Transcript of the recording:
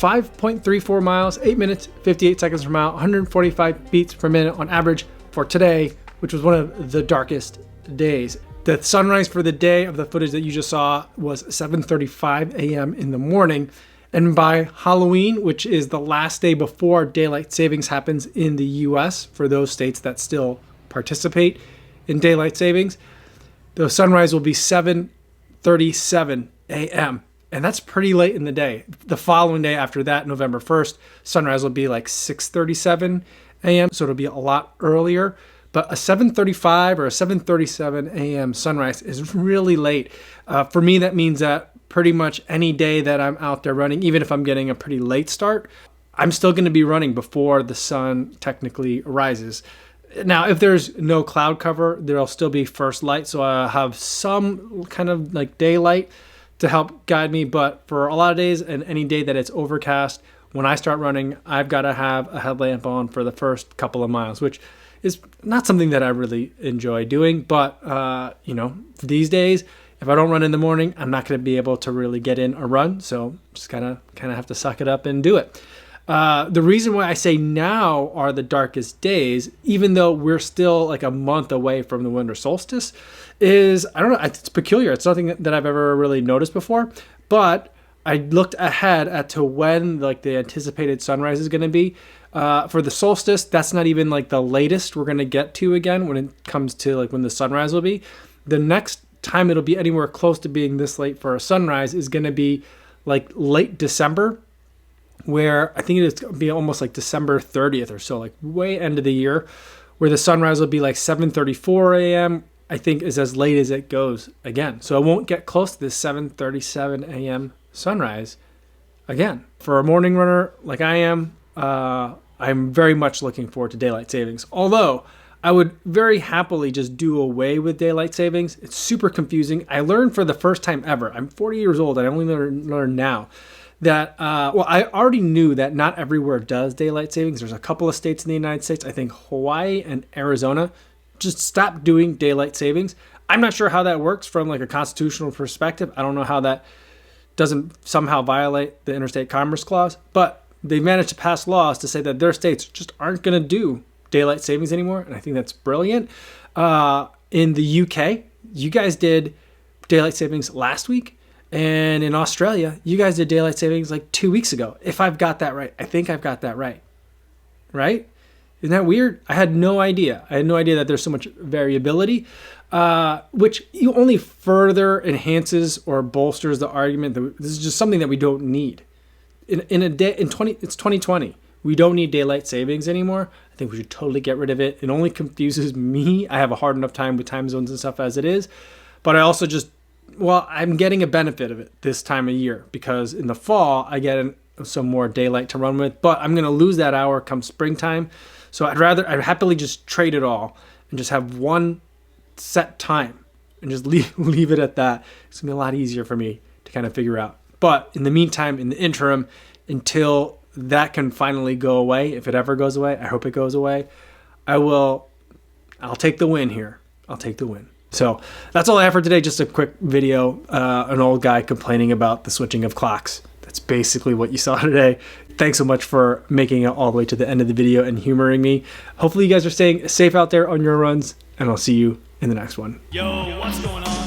5.34 miles, 8 minutes, 58 seconds per mile, 145 beats per minute on average for today, which was one of the darkest days. The sunrise for the day of the footage that you just saw was 7:35 a.m. in the morning. And by Halloween, which is the last day before daylight savings happens in the US, for those states that still participate in daylight savings, the sunrise will be 7:37 a.m. And that's pretty late in the day. The following day after that, November 1st, sunrise will be like 6:37 a.m. So it'll be a lot earlier. But a 7:35 or a 7:37 a.m. sunrise is really late. For me, that means that pretty much any day that I'm out there running, even if I'm getting a pretty late start, I'm still going to be running before the sun technically rises. Now, if there's no cloud cover, there'll still be first light. So I'll have some kind of like daylight to help guide me. But for a lot of days and any day that it's overcast, when I start running, I've got to have a headlamp on for the first couple of miles, which is not something that I really enjoy doing. But, these days, if I don't run in the morning, I'm not going to be able to really get in a run. So just kind of have to suck it up and do it. The reason why I say now are the darkest days, even though we're still like a month away from the winter solstice, is, I don't know, it's peculiar. It's nothing that I've ever really noticed before. But I looked ahead at to when like the anticipated sunrise is going to be. For the solstice, that's not even like the latest we're going to get to again when it comes to like when the sunrise will be. The next time it'll be anywhere close to being this late for a sunrise is going to be like late December, where I think it's going to be almost like December 30th or so, like way end of the year, where the sunrise will be like 7:34 a.m. I think is as late as it goes again. So it won't get close to this 7:37 a.m. sunrise again. For a morning runner like I am, I'm very much looking forward to daylight savings. Although I would very happily just do away with daylight savings. It's super confusing. I learned for the first time ever. I'm 40 years old and I only learned now that, I already knew that not everywhere does daylight savings. There's a couple of states in the United States, I think Hawaii and Arizona, just stopped doing daylight savings. I'm not sure how that works from like a constitutional perspective. I don't know how that doesn't somehow violate the Interstate Commerce Clause, but they managed to pass laws to say that their states just aren't going to do daylight savings anymore. And I think that's brilliant. In the UK, you guys did daylight savings last week. And in Australia, you guys did daylight savings like 2 weeks ago. If I've got that right. I think I've got that right. Right? Isn't that weird? I had no idea. I had no idea that there's so much variability, which only further enhances or bolsters the argument that this is just something that we don't need. It's 2020. We don't need daylight savings anymore. I think we should totally get rid of it. It only confuses me. I have a hard enough time with time zones and stuff as it is. But I also I'm getting a benefit of it this time of year because in the fall, I get some more daylight to run with. But I'm going to lose that hour come springtime. So I'd happily just trade it all and just have one set time and just leave it at that. It's going to be a lot easier for me to kind of figure out. But in the meantime, in the interim, until that can finally go away, if it ever goes away, I hope it goes away, I'll take the win here. I'll take the win. So that's all I have for today. Just a quick video, an old guy complaining about the switching of clocks. That's basically what you saw today. Thanks so much for making it all the way to the end of the video and humoring me. Hopefully you guys are staying safe out there on your runs, and I'll see you in the next one. Yo, what's going on?